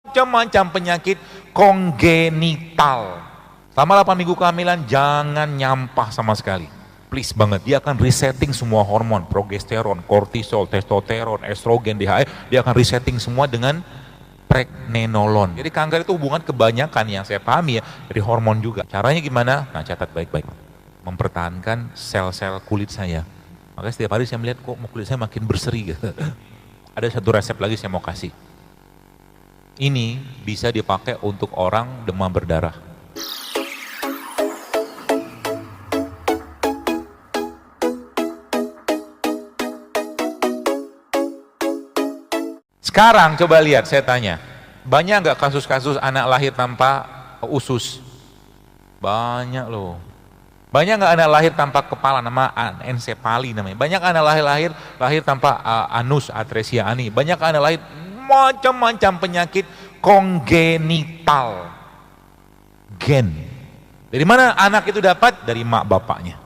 Macam-macam penyakit kongenital. Selama 8 minggu kehamilan jangan nyampah sama sekali. Please banget, dia akan resetting semua hormon, progesteron, kortisol, testosteron, estrogen, DHA, dia akan resetting semua dengan pregnenolon. Jadi kanker itu hubungan kebanyakan yang saya pahami ya, dari hormon juga. Caranya gimana? Nah, catat baik-baik. Mempertahankan sel-sel kulit saya. Makanya setiap hari saya melihat kok kulit saya makin berseri gitu. Ada satu resep lagi saya mau kasih. Ini bisa dipakai untuk orang demam berdarah. Sekarang coba lihat, saya tanya, banyak nggak kasus-kasus anak lahir tanpa usus? Banyak loh. Banyak nggak anak lahir tanpa kepala, nama ensepali namanya. Banyak anak lahir tanpa anus, atresia ani. Banyak anak lahir macam-macam penyakit kongenital. Gen. Dari mana anak itu dapat? Dari mak bapaknya.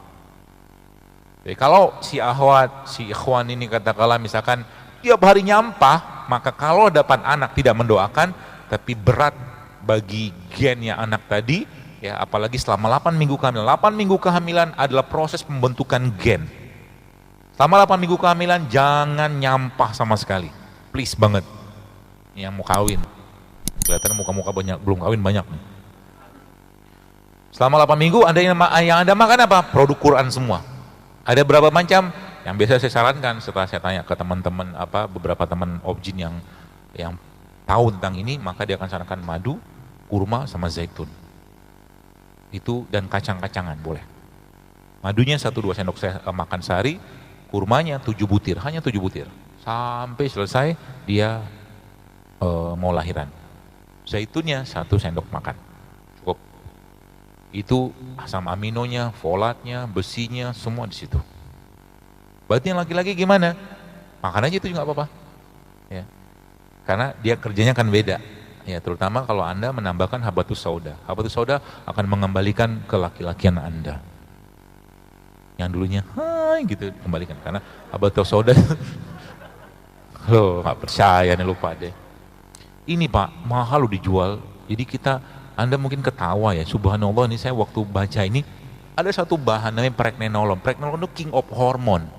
Jadi kalau si ahwat, si ikhwan ini katakanlah misalkan tiap hari nyampah, maka kalau dapat anak tidak mendoakan, tapi berat bagi gennya anak tadi, ya apalagi selama 8 minggu kehamilan. 8 minggu kehamilan adalah proses pembentukan gen. Selama 8 minggu kehamilan jangan nyampah sama sekali. Please banget. Yang mau kawin. Kelihatan muka-muka banyak, belum kawin banyak nih. Selama 8 minggu yang Anda makan apa? Produk Quran semua. Ada berapa macam? Yang biasa saya sarankan setelah saya tanya ke teman-teman beberapa teman objin yang tahu tentang ini, maka dia akan sarankan madu, kurma sama zaitun. Itu dan kacang-kacangan boleh. Madunya 1-2 sendok makan sehari, kurmanya 7 butir, hanya 7 butir. Sampai selesai dia mau lahiran. Zaitunnya 1 sendok makan. Cukup. Itu asam aminonya, folatnya, besinya semua di situ. Berarti yang laki-laki gimana? Makan aja itu juga apa-apa. Ya. Karena dia kerjanya kan beda. Ya, terutama kalau Anda menambahkan habatus sauda. Habatus sauda akan mengembalikan ke laki-lakian Anda. Yang dulunya, hai gitu, kembalikan. Karena habatus sauda, loh nggak percaya nih, lupa deh. Ini Pak, mahal loh dijual. Jadi Anda mungkin ketawa ya, subhanallah ini saya waktu baca ini, ada satu bahan namanya pregnenolon. Pregnenolon itu king of hormone.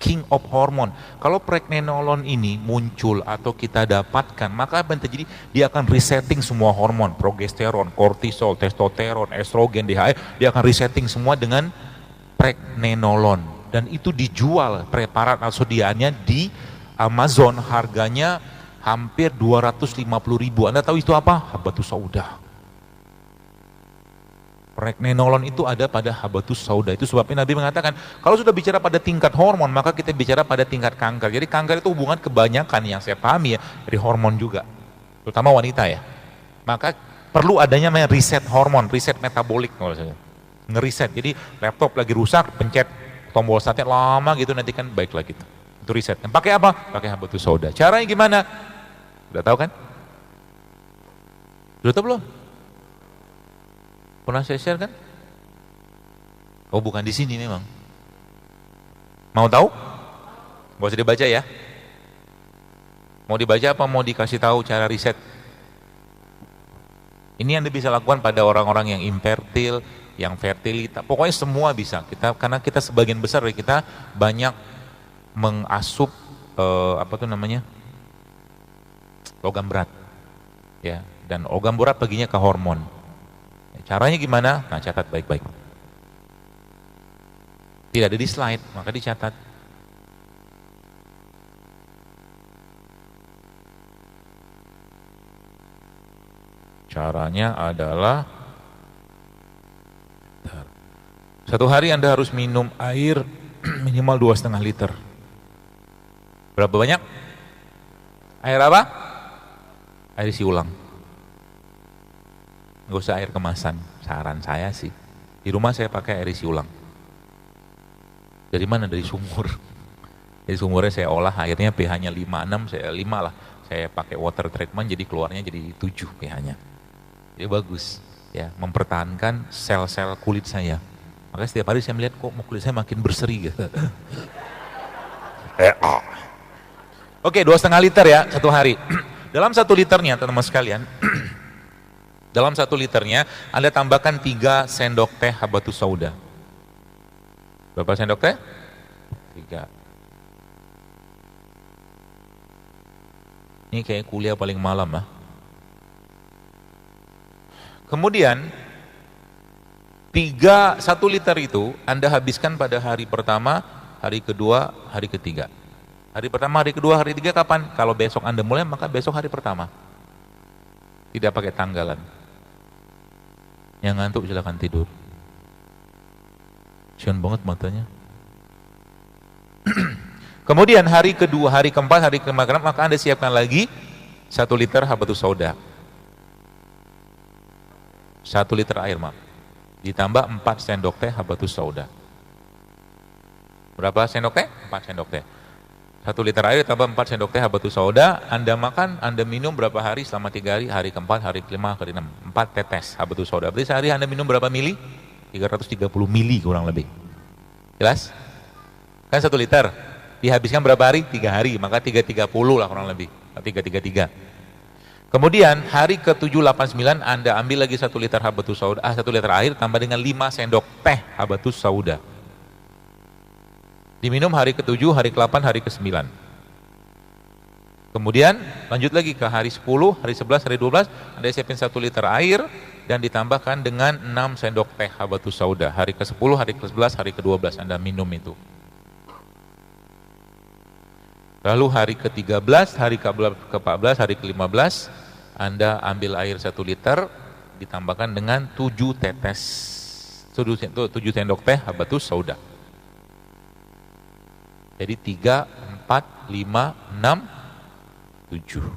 King of hormone. Kalau pregnenolon ini muncul atau kita dapatkan, maka apa yang terjadi? Dia akan resetting semua hormon, progesteron, kortisol, testosteron, estrogen, DHA, dia akan resetting semua dengan pregnenolon. Dan itu dijual preparat asodiannya di Amazon, harganya hampir 250.000. Anda tahu itu apa? Habatus sauda. Pregnenolon itu ada pada habatus sauda. Itu sebabnya Nabi mengatakan, kalau sudah bicara pada tingkat hormon, maka kita bicara pada tingkat kanker. Jadi kanker itu hubungan kebanyakan yang saya pahami ya, dari hormon juga. Terutama wanita ya. Maka perlu adanya reset hormon, reset metabolik. Ngeriset, jadi laptop lagi rusak, pencet tombol startnya lama gitu, nanti kan baik lagi. Itu reset. Pakai apa? Pakai habatus sauda. Caranya gimana? Udah tahu kan? Udah tahu belum? Pernah saya share kan? Oh bukan di sini memang. Mau tahu? Gak usah dibaca ya. Mau dibaca apa mau dikasih tahu cara riset? Ini Anda bisa lakukan pada orang-orang yang infertil, yang fertilitas. Pokoknya semua bisa. Karena kita sebagian besar dari kita banyak mengasup logam berat. Ya, dan logam berat baginya ke hormon. Caranya gimana? Nah, catat baik-baik. Tidak ada di slide, maka dicatat. Caranya adalah satu hari Anda harus minum air minimal 2,5 liter. Berapa banyak? Air apa? Air isi ulang. Nggak usah air kemasan, saran saya sih. Di rumah saya pakai air isi ulang. Dari mana? Dari sumur. Jadi sumurnya saya olah, airnya pH-nya 5,6, saya 5 lah. Saya pakai water treatment, jadi keluarnya jadi 7 pH-nya. Jadi bagus, ya, mempertahankan sel-sel kulit saya. Makanya setiap hari saya melihat kok kulit saya makin berseri gitu. Oke, 2,5 liter ya, satu hari. Dalam 1 liternya teman-teman sekalian, dalam 1 liternya Anda tambahkan 3 sendok teh habatus sauda. Berapa sendok teh? 3. Ini kayak kuliah paling malam ah. Kemudian 1 liter itu Anda habiskan pada hari pertama, hari kedua, hari ketiga. Hari pertama, hari kedua, hari ketiga kapan? Kalau besok Anda mulai, maka besok hari pertama. Tidak pakai tanggalan. Yang ngantuk silakan tidur. Sian banget matanya. Kemudian hari kedua, hari keempat, hari kelima, maka Anda siapkan lagi 1 liter habatus sauda. 1 liter air, maaf. Ditambah 4 sendok teh habatus sauda. Berapa sendok teh? 4 sendok teh. 1 liter air ditambah 4 sendok teh habatus sauda. Anda makan, Anda minum berapa hari? Selama 3 hari, hari keempat, hari kelima, hari keenam. 4 tetes habatus sauda. Berarti sehari Anda minum berapa mili? 330 mili kurang lebih. Jelas? Kan 1 liter. Dihabiskan berapa hari? 3 hari. Maka 330 lah kurang lebih. 333. Kemudian hari ke-7, 8, 9 Anda ambil lagi 1 liter habatus sauda, 1 liter air tambah dengan 5 sendok teh habatus sauda. Diminum hari ke-7, hari ke-8, hari ke-9. Kemudian lanjut lagi ke hari 10, hari 11, hari 12 Anda siapin 1 liter air dan ditambahkan dengan 6 sendok teh habatus sauda. Hari ke-10, hari ke-11, hari ke-12 Anda minum itu. Lalu hari ke-13, hari ke-14, hari ke-15 Anda ambil air 1 liter ditambahkan dengan 7 tetes 7 sendok teh habatus sauda. Jadi 3, 4, 5, 6, 7.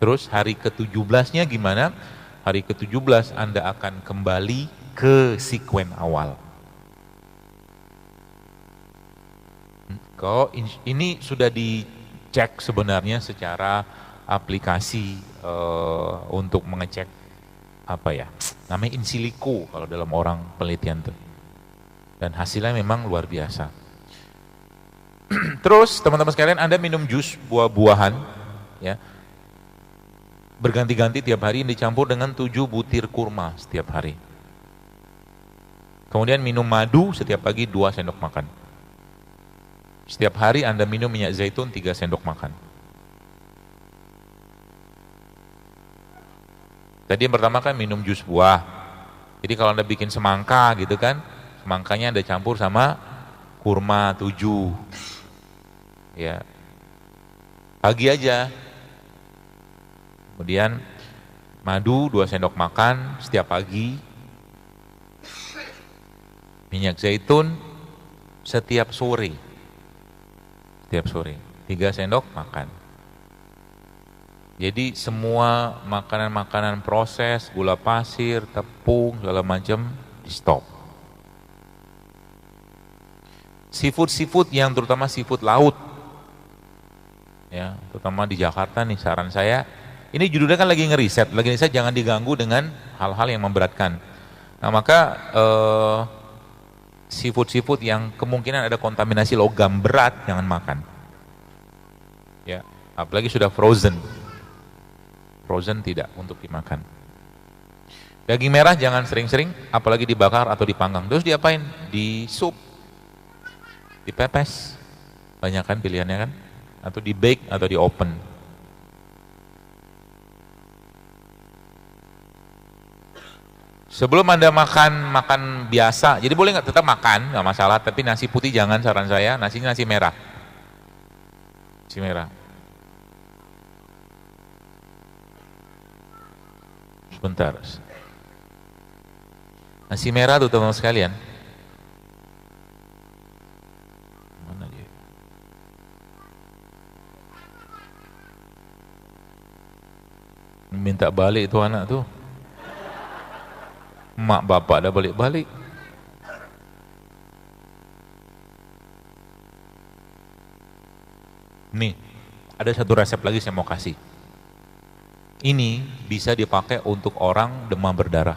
Terus hari ke-17-nya gimana? Hari ke-17 Anda akan kembali ke sekuen awal. Kalau ini sudah dicek sebenarnya secara aplikasi untuk mengecek apa ya, namanya in silico kalau dalam orang penelitian itu, dan hasilnya memang luar biasa. Terus teman-teman sekalian, Anda minum jus buah-buahan ya, berganti-ganti tiap hari dicampur dengan 7 butir kurma setiap hari. Kemudian minum madu setiap pagi 2 sendok makan. Setiap hari Anda minum minyak zaitun 3 sendok makan. Tadi yang pertama kan minum jus buah. Jadi kalau Anda bikin semangka gitu kan, semangkanya Anda campur sama kurma 7. Ya. Pagi aja. Kemudian madu 2 sendok makan setiap pagi. Minyak zaitun setiap sore. Setiap sore 3 sendok makan. Jadi semua makanan-makanan proses, gula pasir, tepung, segala macam di stop. Seafood yang terutama seafood laut, ya, terutama di Jakarta nih, saran saya, ini judulnya kan lagi ngeriset jangan diganggu dengan hal-hal yang memberatkan. Nah maka seafood yang kemungkinan ada kontaminasi logam berat jangan makan. Ya, apalagi sudah frozen. Frozen tidak untuk dimakan. Daging merah jangan sering-sering, apalagi dibakar atau dipanggang. Terus diapain? Di sup, dipepes. Banyak kan pilihannya kan? Atau di bake atau di open. Sebelum Anda makan biasa, jadi boleh nggak, tetap makan, nggak masalah, tapi nasi putih jangan, saran saya, nasinya nasi merah. Nasi merah. Sebentar. Nasi merah tuh teman-teman sekalian. Mana dia? Minta balik itu anak tuh. Mak bapak dah balik-balik. Nih, ada satu resep lagi saya mau kasih. Ini bisa dipakai untuk orang demam berdarah.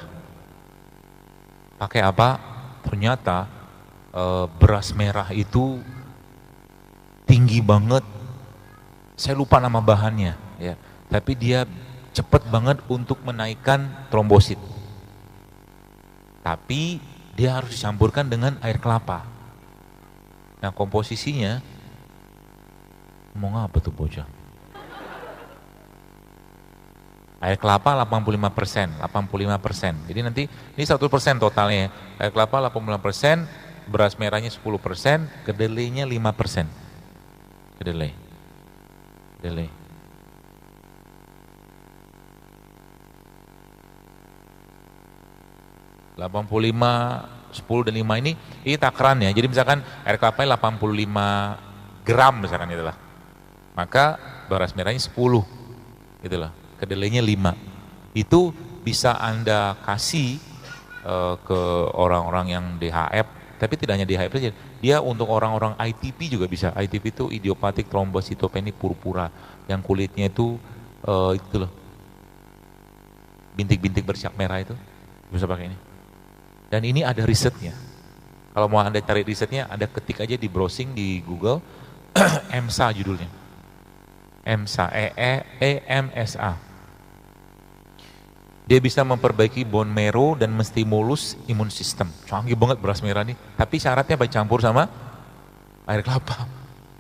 Pakai apa? Ternyata beras merah itu tinggi banget Saya lupa nama bahannya, ya. Tapi dia cepat banget untuk menaikkan trombosit. Tapi dia harus dicampurkan dengan air kelapa. Nah, komposisinya, mau ngapa tuh bocah? Air kelapa 85%, 85%. Jadi nanti ini 100% totalnya. Air kelapa 85%, beras merahnya 10%, kedelainya 5%. Kedelai. 85, 10 dan 5 ini takaran ya. Jadi misalkan air kelapa 85 gram misalkan itulah. Maka beras merahnya 10 itulah. Kedelainya 5. Itu bisa Anda kasih ke orang-orang yang DHF, tapi tidak hanya DHF saja. Dia untuk orang-orang ITP juga bisa. ITP itu idiopathic thrombocytopenia purpura, yang kulitnya itu loh, bintik-bintik bercak merah itu, bisa pakai ini. Dan ini ada risetnya. Kalau mau Anda cari risetnya, Anda ketik aja di browsing di Google, EMSA judulnya. EMSA, EMSA. Dia bisa memperbaiki bone marrow dan menstimulus imun sistem. Canggih banget beras merah nih. Tapi syaratnya campur sama air kelapa.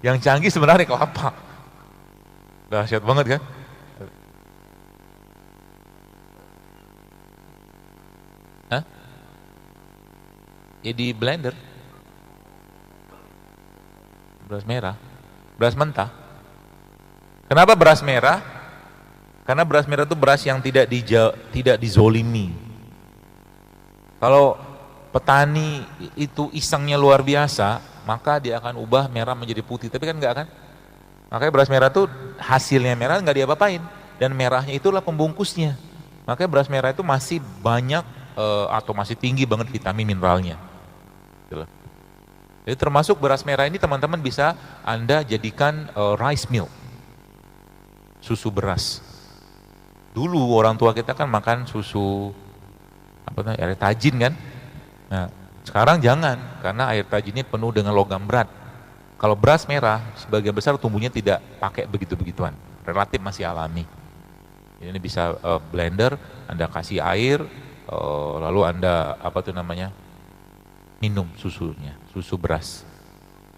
Yang canggih sebenarnya kelapa. Dahsyat banget kan? Hah? Ya di blender. Beras merah. Beras mentah. Kenapa beras merah? Karena beras merah itu beras yang tidak dizolimi. Kalau petani itu isengnya luar biasa, maka dia akan ubah merah menjadi putih. Tapi kan enggak kan? Makanya beras merah itu hasilnya merah enggak diapa-apain. Dan merahnya itulah pembungkusnya. Makanya beras merah itu masih banyak atau masih tinggi banget vitamin mineralnya. Jadi termasuk beras merah ini teman-teman bisa Anda jadikan rice milk, susu beras. Dulu orang tua kita kan makan susu air tajin kan. Nah, sekarang jangan, karena air tajinnya penuh dengan logam berat. Kalau beras merah sebagian besar tumbuhnya tidak pakai begitu-begituan, relatif masih alami. Ini bisa blender, Anda kasih air, lalu Anda minum susunya, susu beras,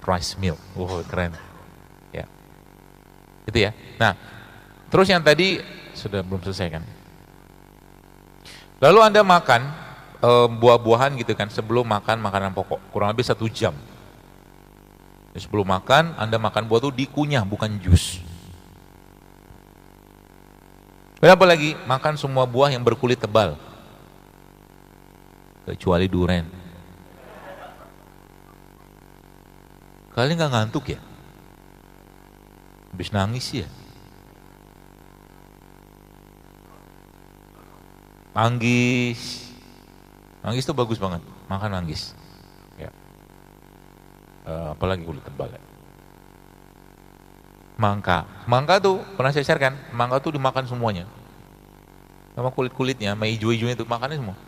rice milk. Keren. Ya. Itu ya. Nah, terus yang tadi sudah belum selesai kan? Lalu Anda makan buah-buahan gitu kan, sebelum makan makanan pokok, kurang lebih 1 jam. Sebelum makan, Anda makan buah itu dikunyah, bukan jus. Berapa lagi? Makan semua buah yang berkulit tebal, kecuali durian. Kalian nggak ngantuk ya? Habis nangis ya? Manggis itu bagus banget, makan manggis. Ya. Apalagi kulit tebal ya. Mangga tuh pernah saya share kan, mangga tuh dimakan semuanya, sama kulit-kulitnya, sama hijau-hijaunya itu makannya semua.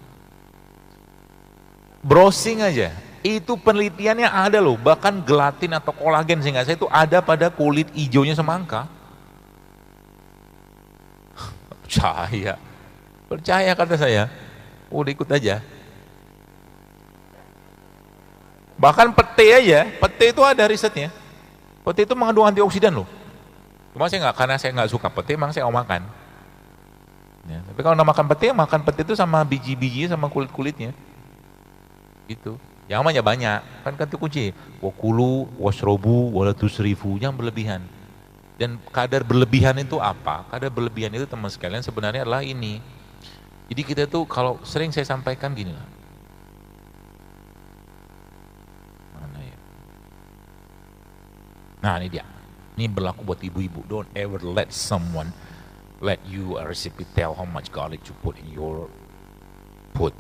Browsing aja, itu penelitiannya ada loh, bahkan gelatin atau kolagen sehingga saya itu ada pada kulit hijaunya semangka. Percaya kata saya, udah ikut aja. Bahkan pete itu ada risetnya. Pete itu mengandung antioksidan loh. Cuma karena saya nggak suka pete, memang saya mau makan. Ya, tapi kalau makan pete itu sama biji-biji sama kulit-kulitnya. Gitu. Yang banyak, kan itu kunci. Wakulu, wasrobu, walatusrifu, yang berlebihan. Dan kadar berlebihan itu apa? Kadar berlebihan itu teman sekalian sebenarnya adalah ini. Jadi kita tuh kalau sering saya sampaikan gini lah. Mana ya? Nah ini dia. Ini berlaku buat ibu-ibu. Don't ever let someone let you a recipe tell how much garlic to put in your food.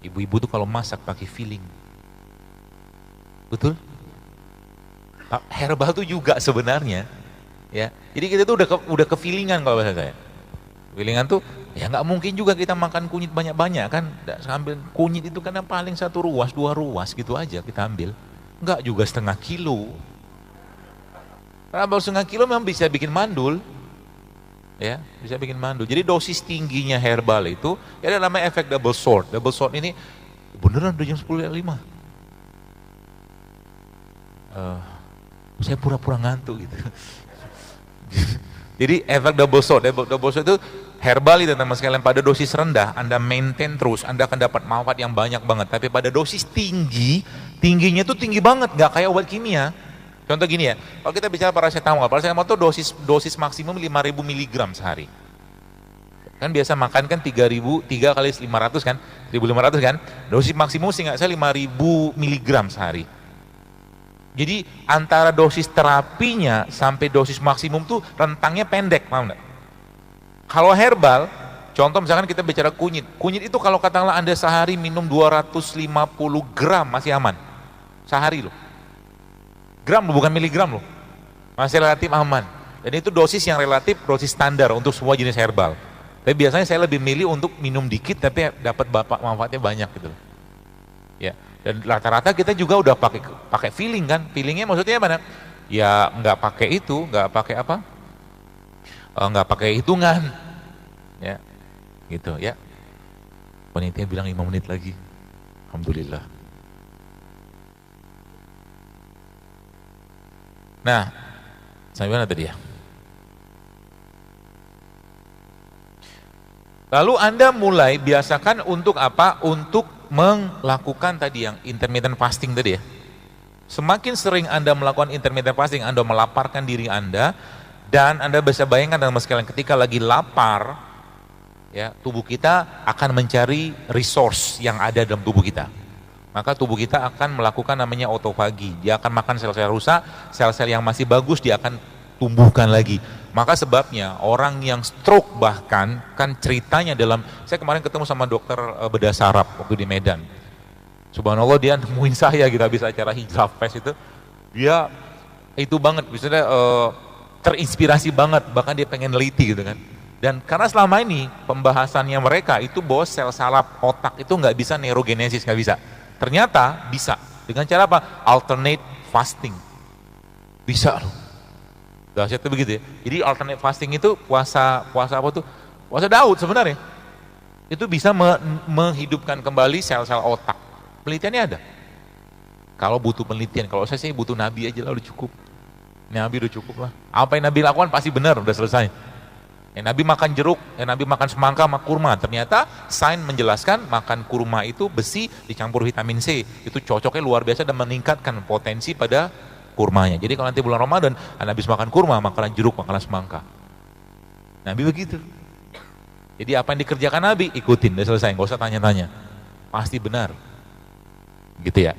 Ibu-ibu tuh kalau masak pakai feeling. Betul? Herbal tuh juga sebenarnya. Ya. Jadi kita tuh udah ke feelingan kalau bahasa saya. Feelingan tuh ya nggak mungkin juga kita makan kunyit banyak-banyak kan, ambil kunyit itu kan paling 1 ruas 2 ruas gitu aja kita ambil, nggak juga setengah kilo. Herbal setengah kilo memang bisa bikin mandul. Ya, bisa bikin mandul. Jadi dosis tingginya herbal itu, ya ada namanya efek double shot. Double shot ini beneran udah jam 10.05. Saya pura-pura ngantuk gitu. Jadi efek double shot itu herbal itu teman sekalian, pada dosis rendah Anda maintain terus, Anda akan dapat manfaat yang banyak banget. Tapi pada dosis tinggi, tingginya tuh tinggi banget, nggak kayak obat kimia. Contoh gini ya, kalau kita bicara paracetamol itu dosis maksimum 5.000 mg sehari. Kan biasa makan kan 3 kali 500 kan, 1.500 kan, dosis maksimum sih nggak saya 5.000 mg sehari. Jadi antara dosis terapinya sampai dosis maksimum tuh rentangnya pendek, paham nggak? Kalau herbal, contoh misalkan kita bicara kunyit itu kalau katakanlah Anda sehari minum 250 gram masih aman, sehari loh. Gram loh, bukan miligram loh, masih relatif aman. Dan itu dosis yang relatif, dosis standar untuk semua jenis herbal. Tapi biasanya saya lebih milih untuk minum dikit tapi dapat manfaatnya banyak gitu loh. Ya, dan rata-rata kita juga udah pakai feeling kan. Feelingnya maksudnya mana? Ya nggak pakai itu, nggak pakai apa? Nggak pakai hitungan. Ya, gitu ya. Panitia bilang 5 menit lagi. Alhamdulillah. Nah, sampai mana tadi ya? Lalu Anda mulai biasakan untuk apa? Untuk melakukan tadi yang intermittent fasting tadi ya. Semakin sering Anda melakukan intermittent fasting, Anda melaparkan diri Anda, dan Anda bisa bayangkan dalam sekalian ketika lagi lapar, ya tubuh kita akan mencari resource yang ada dalam tubuh kita. Maka tubuh kita akan melakukan namanya autofagi. Dia akan makan sel-sel rusak, sel-sel yang masih bagus dia akan tumbuhkan lagi. Maka sebabnya orang yang stroke bahkan kan ceritanya dalam, saya kemarin ketemu sama dokter bedah saraf waktu di Medan. Subhanallah dia nemuin saya gitu habis acara Hijrah Fest itu. Dia itu banget, misalnya terinspirasi banget, bahkan dia pengen neliti gitu kan. Dan karena selama ini pembahasannya mereka itu bahwa sel saraf otak itu nggak bisa neurogenesis, nggak bisa. Ternyata bisa. Dengan cara apa? Alternate fasting. Bisa loh. Dahsyat itu begitu ya. Jadi alternate fasting itu puasa apa tuh? Puasa Daud sebenarnya. Itu bisa menghidupkan kembali sel-sel otak. Penelitiannya ada. Kalau butuh penelitian, kalau saya sih butuh Nabi aja lah udah cukup. Nabi udah cukup lah. Apa yang Nabi lakukan pasti benar, udah selesai. Nabi makan jeruk, Nabi makan semangka sama kurma. Ternyata sains menjelaskan makan kurma itu besi dicampur vitamin C. Itu cocoknya luar biasa dan meningkatkan potensi pada kurmanya. Jadi kalau nanti bulan Ramadan, Anda habis makan kurma, makanan jeruk, makanan semangka. Nabi begitu. Jadi apa yang dikerjakan Nabi, ikutin, udah selesai, nggak usah tanya-tanya. Pasti benar. Gitu ya.